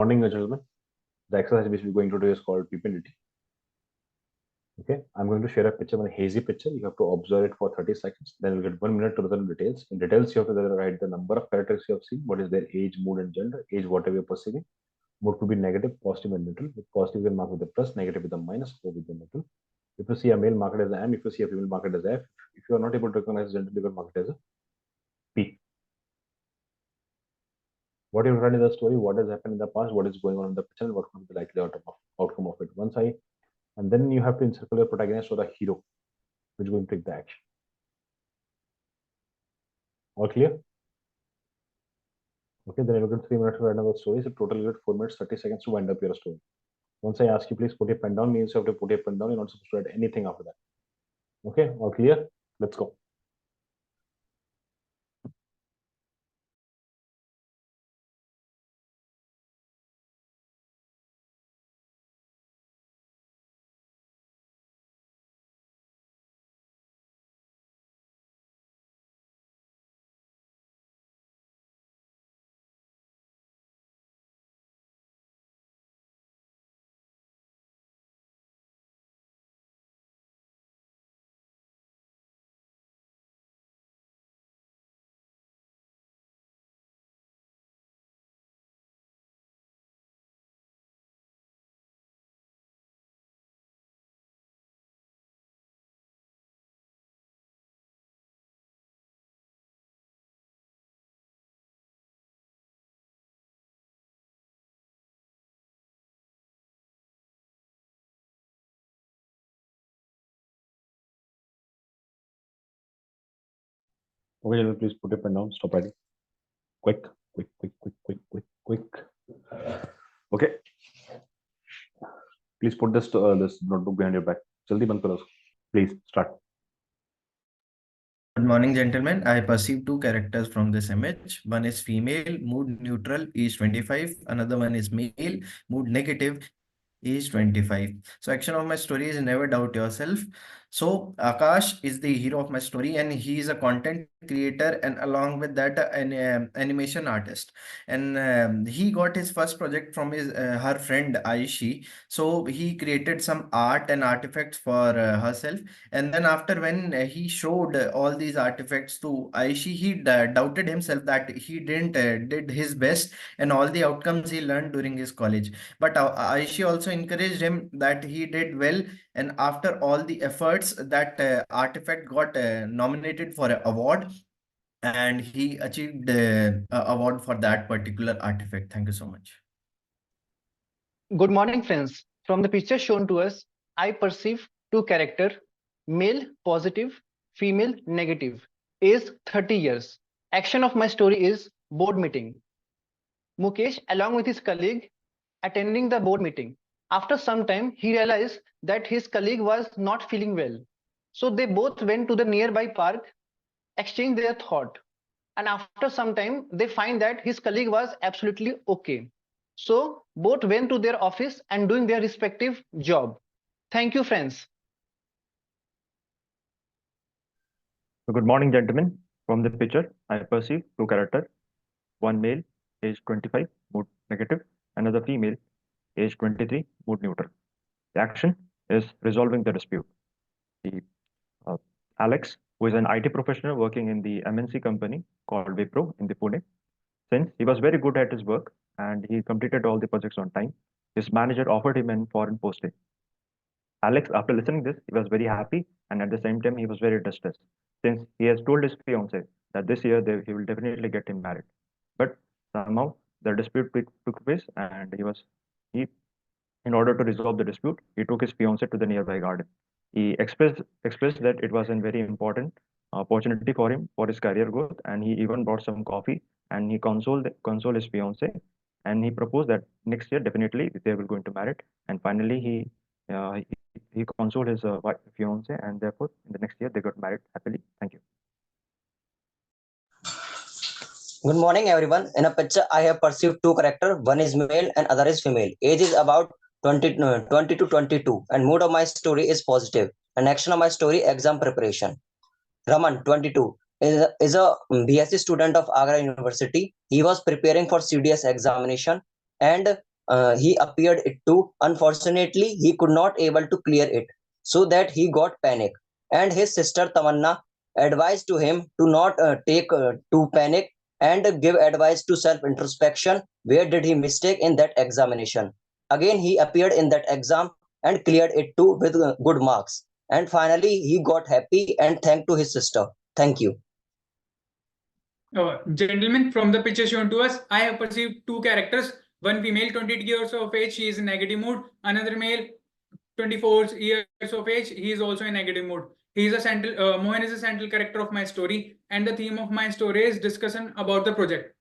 Morning, gentlemen. The exercise which we're going to do is called Ppdt. Okay, I'm going to share a picture, a hazy picture. You have to observe it for 30 seconds. Then you'll get 1 minute to the details. In details, you have to write the number of characters you have seen, what is their age, mood, and gender. Age, whatever you're perceiving. Mood could be negative, positive, and neutral. With positive, you can mark with the plus, negative with the minus, or with the neutral. If you see a male, mark it as M. If you see a female, mark it as F. If you are not able to recognize gender, you can mark it as a P. What you've written in the story, what has happened in the past, what is going on in the picture, and what could be the likely outcome of it. And then you have to encircle your protagonist or the hero, which is going to take the action. All clear? Okay, then you get 3 minutes to write another story. So total you get 4 minutes, 30 seconds to wind up your story. Once I ask you, please put your pen down, means you have to put your pen down. You're not supposed to write anything after that. Okay, all clear? Let's go. Okay, please put your pen down. Stop writing. Quick. Okay. Please put this notebook behind your back. Jaldi band karo. Please start. Good morning, gentlemen. I perceive two characters from this image. One is female, mood neutral, age 25. Another one is male, mood negative, age 25. So action of my story is never doubt yourself. So Akash is the hero of my story, and he is a content creator, and along with that an animation artist. And he got his first project from his her friend Aishi. So he created some art and artifacts for herself. And then after when he showed all these artifacts to Aishi, he doubted himself that he didn't did his best, and all the outcomes he learned during his college. But Aishi also encouraged him that he did well, and after all the efforts, that artifact got nominated for an award, and he achieved the award for that particular artifact. Thank you so much. Good morning, friends. From the picture shown to us, I perceive two characters, male positive, female negative, age 30 years. Action of my story is board meeting. Mukesh, along with his colleague, attending the board meeting. After some time, he realized that his colleague was not feeling well. So they both went to the nearby park, exchanged their thought. And after some time, they find that his colleague was absolutely okay. So both went to their office and doing their respective job. Thank you, friends. So good morning, gentlemen. From the picture, I perceive two characters. One male, age 25, mood negative. Another female, age 23, mood neutral. The action is resolving the dispute. Alex, who is an IT professional working in the MNC company called Wipro in the Pune. Since he was very good at his work and he completed all the projects on time, his manager offered him an foreign posting. Alex, after listening this, he was very happy, and at the same time, he was very distressed, since he has told his fiancée that this year he will definitely get him married. But somehow the dispute took place, and in order to resolve the dispute, he took his fiancée to the nearby garden. He expressed that it was a very important opportunity for him for his career growth, and he even brought some coffee and he consoled his fiancée, and he proposed that next year definitely they will going to marry. And finally he consoled his fiancée, and therefore in the next year they got married happily. Thank you. Good morning, everyone. In a picture, I have perceived two characters. One is male and other is female. Age is about 20 to 22, and mood of my story is positive. And action of my story, exam preparation. Raman, 22, is a BSc student of Agra University. He was preparing for CDS examination, and he appeared it too. Unfortunately, he could not able to clear it, so that he got panic. And his sister Tamanna advised to him to not take to panic and give advice to self introspection. Where did he mistake in that examination? Again, he appeared in that exam and cleared it too with good marks. And finally, he got happy and thanked to his sister. Thank you. Gentlemen, from the picture shown to us, I have perceived two characters. One female, 28 years of age, she is in negative mood. Another male, 24 years of age, he is also in negative mood. He is a central, Mohan is a central character of my story, and the theme of my story is discussion about the project.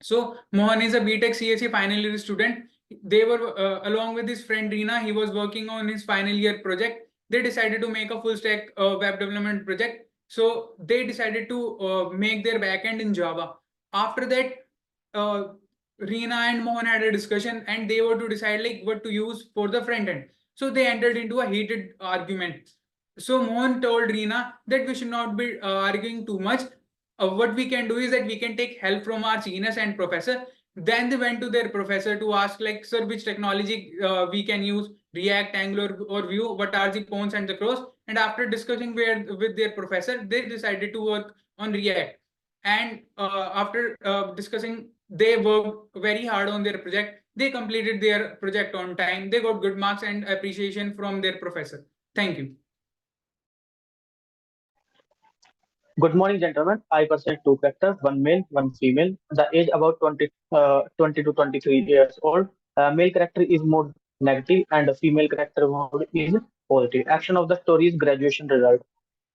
So Mohan is a BTech CSE final year student. They were along with his friend Reena. He was working on his final year project. They decided to make a full stack web development project. So they decided to make their backend in Java. After that, Reena and Mohan had a discussion, and they were to decide like what to use for the front end. So they entered into a heated argument. So Mohan told Reena that we should not be arguing too much. What we can do is that we can take help from our seniors and professor. Then they went to their professor to ask like, sir, which technology we can use, React, Angular, or Vue, what are the cons and the pros? And after discussing with their professor, they decided to work on React. And after discussing, they worked very hard on their project. They completed their project on time. They got good marks and appreciation from their professor. Thank you. Good morning, gentlemen. I present two characters, one male, one female. The age about 20 to 23 years old. Male character is mood negative and the female character mood is positive. Action of the story is graduation result.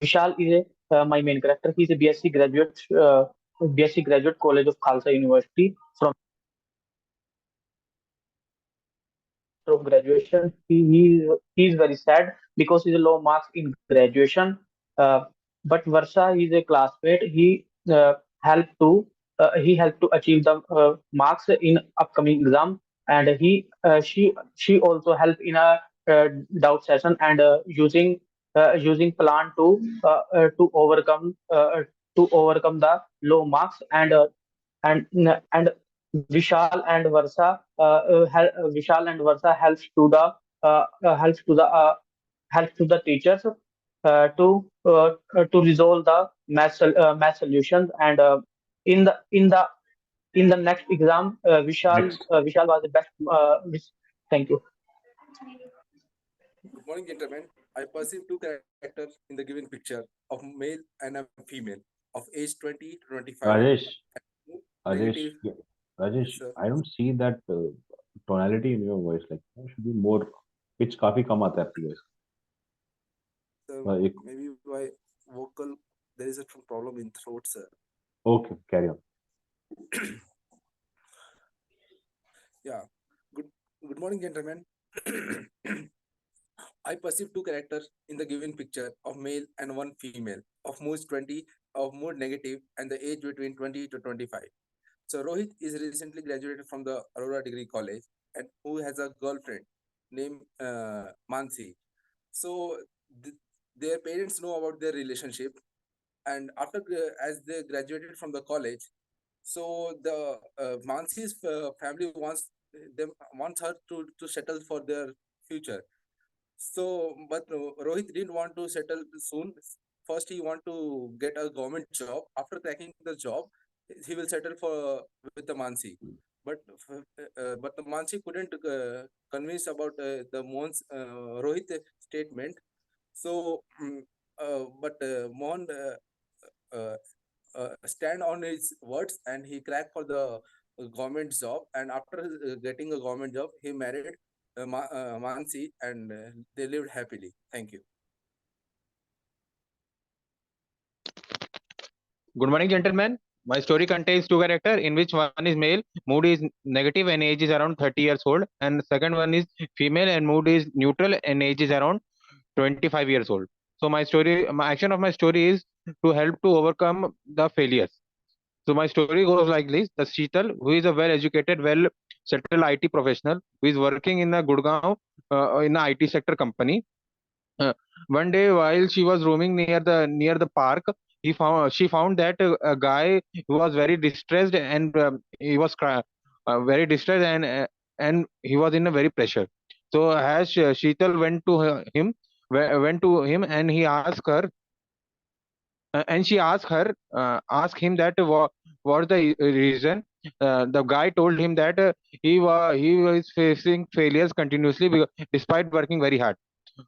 Vishal is my main character. He is a BSc graduate College of Khalsa University. From graduation, he is very sad because he's a low marks in graduation. But Varsha is a classmate. He helped to achieve the marks in upcoming exam, and she also helped in a doubt session and using plan to overcome the low marks and Vishal and Varsa helps to the teachers to resolve the math solutions, and in the next exam Next. Vishal was the best. Thank you. Good morning, gentlemen. I perceive two characters in the given picture of male and a female of age 20 to 25. Rajesh, Negative. Rajesh, Yes, sir. I don't see that tonality in your voice. Like, there should be more. Pitch काफी कम आता है आपकी voice. So maybe by vocal there is a problem in throat, sir. Okay, carry on. Yeah. Good morning, gentlemen. I perceive two characters in the given picture of male and one female of mood negative and the age between 20 to 25. So Rohit is recently graduated from the Aurora Degree College and who has a girlfriend named Mansi. So their parents know about their relationship, and after as they graduated from the college, so the Mansi's family wants her to settle for their future. So, but Rohit didn't want to settle soon. First, he want to get a government job. After cracking the job, he will settle with the Mansi. But the Mansi couldn't convince about the Rohit statement. So, but Mohan stand on his words and he cracked for the government job. And after getting a government job, he married Mansi and they lived happily. Thank you. Good morning, gentlemen. My story contains two characters in which one is male, mood is negative and age is around 30 years old, and the second one is female and mood is neutral and age is around 25 years old. So my action of my story is to help to overcome the failures. So my story goes like this: the Sheetal, who is a well-educated, well-settled IT professional, who is working in a Gurgaon in an IT sector company. One day, while she was roaming near the park, she found that a guy who was very distressed and he was very distressed and he was in a very pressure. So as Sheetal went to him and he asked her, and she asked him that what the reason. The guy told him that he was facing failures continuously despite working very hard.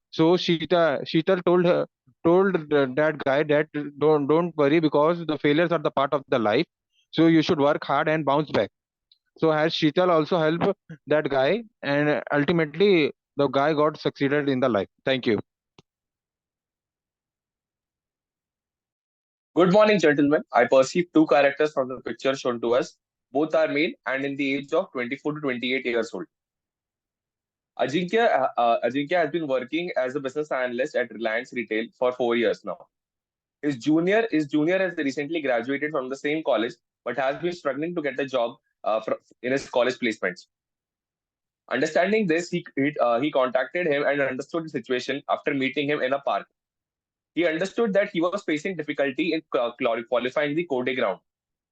So Sheetal told that guy that don't worry, because the failures are the part of the life. So you should work hard and bounce back. So has Sheetal also helped that guy, and ultimately the guy got succeeded in the life. Thank you. Good morning, gentlemen. I perceive two characters from the picture shown to us. Both are male and in the age of 24 to 28 years old. Ajinkya has been working as a business analyst at Reliance Retail for 4 years now. His junior has recently graduated from the same college, but has been struggling to get a job in his college placements. Understanding this, he contacted him and understood the situation after meeting him in a park. He understood that he was facing difficulty in qualifying the coding round.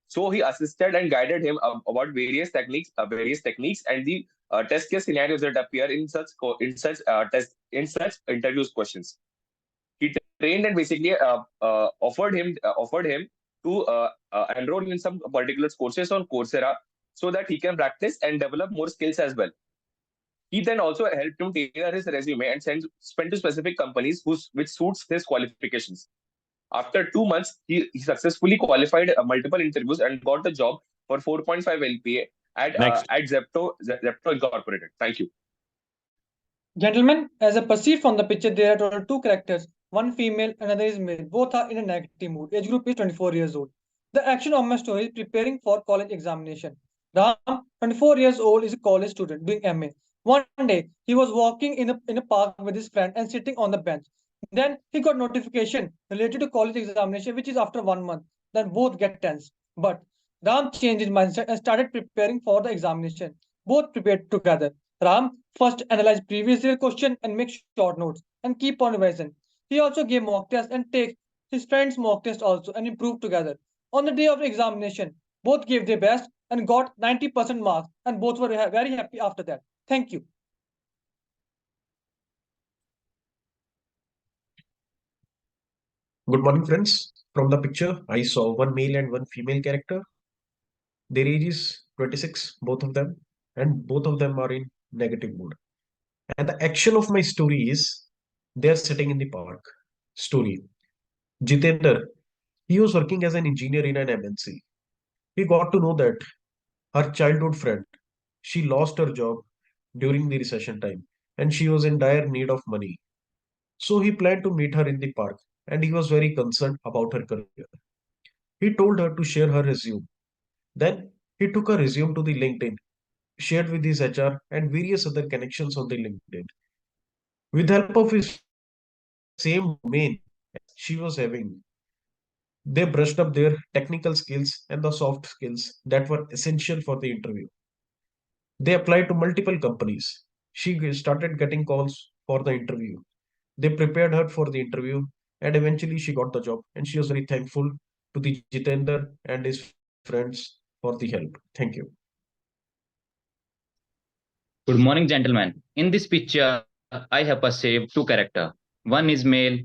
So he assisted and guided him about various techniques and the test case scenarios that appear in such interviews questions. He trained and basically offered him to enroll in some particular courses on Coursera so that he can practice and develop more skills as well. He then also helped him tailor his resume and send to specific companies which suits his qualifications. After 2 months, he successfully qualified multiple interviews and got the job for 4.5 LPA at Zepto Incorporated. Thank you. Gentlemen, as I perceive from the picture, there are total two characters, one female, another is male. Both are in a negative mood. Age group is 24 years old. The action of my story is preparing for college examination. Ram, 24 years old, is a college student doing MA. One day, he was walking in a park with his friend and sitting on the bench. Then he got notification related to college examination, which is after 1 month. Then both get tense. But Ram changed his mindset and started preparing for the examination. Both prepared together. Ram first analyze previous year question and make short notes and keep on revising. He also gave mock tests and take his friend's mock test also and improve together. On the day of examination, both gave their best and got 90% marks, and both were very happy after that. Thank you. Good morning, friends. From the picture, I saw one male and one female character. Their age is 26, both of them, and both of them are in negative mood. And the action of my story is they are sitting in the park. Story. Jitender, he was working as an engineer in an MNC. He got to know that her childhood friend, she lost her job during the recession time and she was in dire need of money. So he planned to meet her in the park and he was very concerned about her career. He told her to share her resume. Then he took her resume to the LinkedIn, shared with his HR and various other connections on the LinkedIn. With the help of his same domain she was having, they brushed up their technical skills and the soft skills that were essential for the interview. They applied to multiple companies. She started getting calls for the interview. They prepared her for the interview and eventually she got the job. And she was very thankful to the Jitender and his friends for the help. Thank you. Good morning, gentlemen. In this picture, I have perceived two characters. One is male,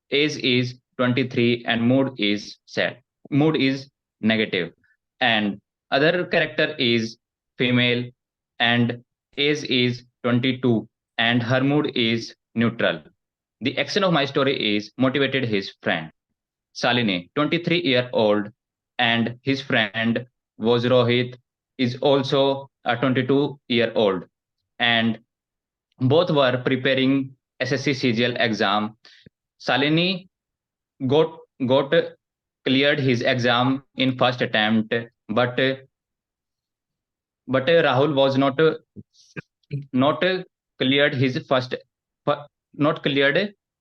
age is 23, and mood is sad. Mood is negative. And other character is female, and age is 22, and her mood is neutral. The action of my story is motivated his friend. Salini, 23-year-old, and his friend was Rohit, is also a 22-year-old. And both were preparing SSC CGL exam. Salini got cleared his exam in first attempt, but Rahul was not cleared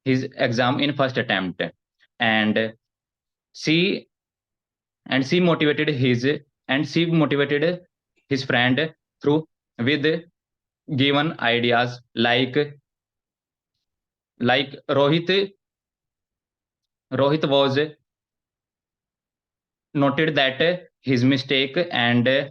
his exam in first attempt, and she motivated his friend through with given ideas like Rohit was noted that his mistake and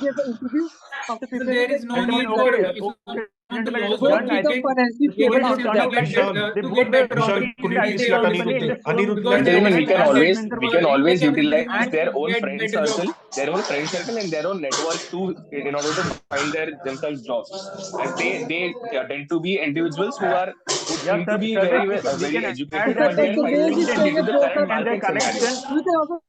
get the interview after So preparing there the is no exam? need for Okay, someone to gentlemen, it is lose Both done. I become think financially the stable story they should after turn out simply like get this. Vishal, They to both get were better Vishal, working could you at please opportunities the let from Anirudh, company in the same Anirudh, because let there Anirudh is Gentlemen, we a can finish. college always we can in always which everything utilize has their to own get friend better job. circle, their own friend circle, and their own network to in order to find themselves jobs. As they tend to be individuals who Yes, seem to sir. be Sir, we very can So add educated, sir, that but but then the in way finding he's themselves saying due that to the both current are and their market scenario. connection we can also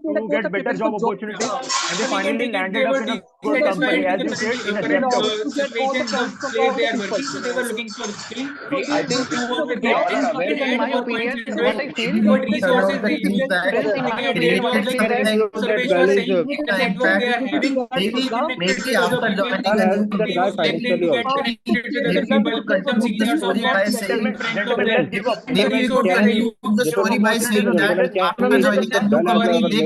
say that to both are get better preparing for job job. opportunities, and they So we can finally take it. landed They up were in a So good that dissatisfied company, with as the you said, current in a in Zepto. order to get all the situation, the points from place all they the are people. working. So they were looking for skill. So I they think To so work we they there all are and aware they Friends, in add my more opinion, points into what it. I feel, What Maybe turn out resources the they things use that friends, to in my get better opinion, what I jobs created are feel different. that something So they Rupesh are was very saying able good to the get in network they fact. are able to having get the to Maybe exam. connected maybe to other after people. joining Sir, in as the They guy use UPSC, LinkedIn to financially get also. After connected to the other maybe clearing you that people. could difficult Some conclude the seniors opportunity, who story get by in saying, front of Gentlemen, them. let's give The maybe opportunity you to could resources can they we conclude use the give some story by opportunity to saying that gentlemen? after Can we joining the to new done as call our company, they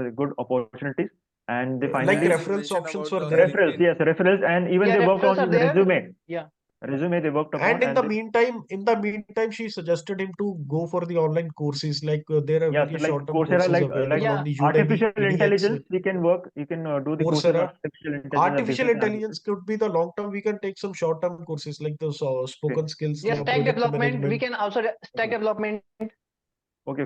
were good opportunities, and they Like finally reference options were there. referrals, yes, referrals, and even Yeah, they worked referrals on are his there. resume. Yeah. Resume they worked upon, And in the they, meantime, she suggested him to go for the online courses. Like there are yeah, very so like short-term Coursera, courses like available on the Udemy, artificial edX, intelligence, we can work. You can do the courses on Coursera. artificial intelligence, Artificial business intelligence could be the long-term. We can take some short-term courses like the spoken skills, Yeah, stack project development. We management. can also stack development. Okay.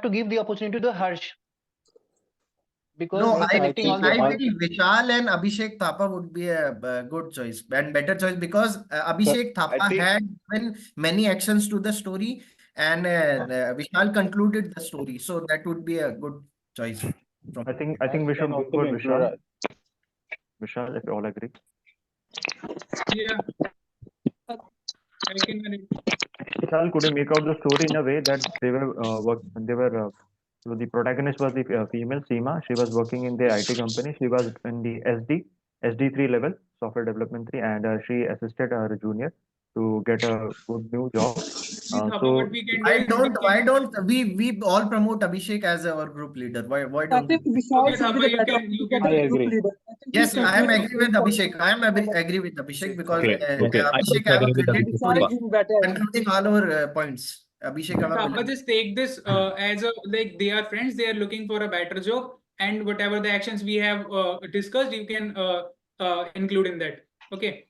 have to give the opportunity to the Harsh because No, he's I connecting all think, the I points. think Vishal and Abhishek Thapa would be a good choice and better choice because Abhishek Thapa think- had given many actions to the story and Vishal concluded the story. So that would be a good choice. From I think we should go for Vishal. Vishal, if you all agree. Yeah. can narrate. Vishal, could you make out the story in a way that so the protagonist was the female Seema. She was working in the IT company. She was in the SD3 level, software development 3, and she assisted her junior to get a good new job. Thapa, what we can do is Why don't we all promote Abhishek as our group leader? Why I don't think we? Vishal Okay, should be Thapa, the you better can group leader. I think Yes, he I am contributes agree with more Abhishek. I am agree with Abhishek because Okay, okay. I Abhishek also have a agree with brilliant Abhishek. story, Vishal is better. concluding all our points. Abhishek have a Thapa, brilliant. just take this as a like they are friends. They are looking for a better job, and whatever the actions we have discussed, you can include in that. Okay.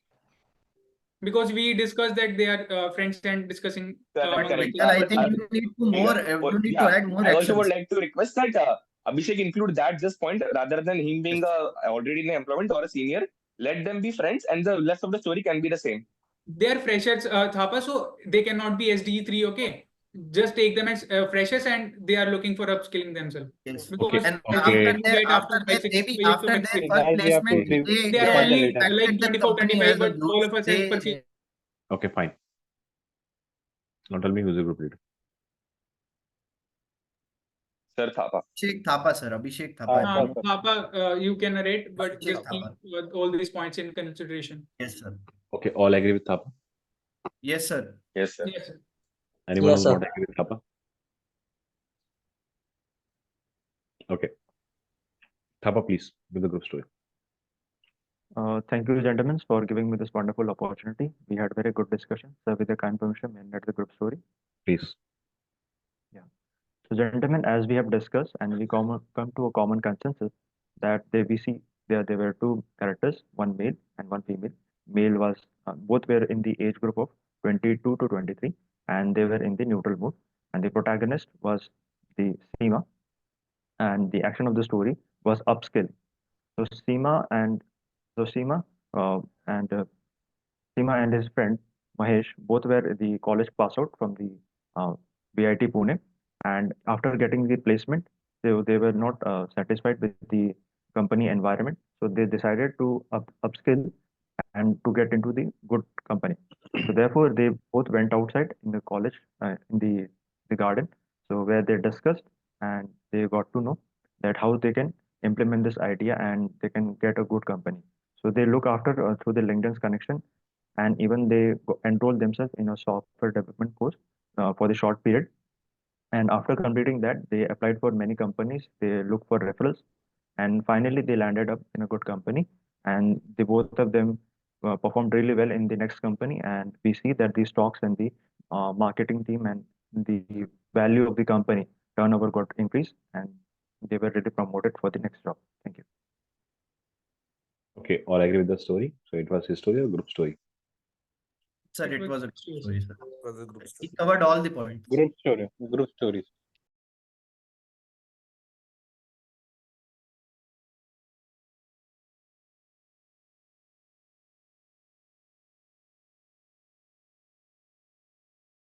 Because we discussed that they are friends and discussing Correct, among correct. each other. I think you need to more. You need to add more I also would actions. like to request that Abhishek include that just point rather than him being already in employment or a senior. Let them be friends, and the rest of the story can be the same. They are freshers, Thapa, so they cannot be SDE3. Okay, just take them as freshers, and they are looking for upskilling themselves. Yes. Because And SDE3 you get after their after maybe 5 after of their experience. first placement, They are only like impacted the 24, company 25, as a but all of youth. us have perceived. Okay, fine. Now tell me who's the group leader. Sir Thapa. Abhishek Thapa, sir. Abhishek Thapa. Thapa, you can narrate, but Abhishek just keep Thapa. all these points in consideration. Yes, sir. Okay, all agree with Thapa? Yes, sir. Yes, sir. Yes, sir. Anyone Yes, who's sir. not agree with Thapa? Okay. Thapa, please, give the group story. Thank you, gentlemen, for giving me this wonderful opportunity. We had very good discussion. So, with the kind permission, may I let the group story. Please. Yeah. So, gentlemen, as we have discussed, and we come to a common consensus that we see there were two characters, one male and one female. Male was both were in the age group of 22 to 23, and they were in the neutral mood. And the protagonist was the Seema, and the action of the story was upskill. So Seema and so Seema and Seema and his friend Mahesh both were the college pass out from the BIT Pune, and after getting the placement, they were not satisfied with the company environment, so they decided to upskill and to get into the good company. So therefore, they both went outside in the college in the garden, so where they discussed and they got to know that how they can implement this idea and they can get a good company. So they look after through the LinkedIn's connection, and even they enroll themselves in a software development course for the short period. And after completing that, they applied for many companies. They look for referrals, and finally they landed up in a good company. And the both of them performed really well in the next company. And we see that the stocks and the marketing team and the value of the company turnover got increased, and they were really promoted for the next job. Thank you. Okay, all agree with the story. So it was his story or group story? Sir, it was a story, sir. It was a group story. He covered all the points. Group story. Group stories.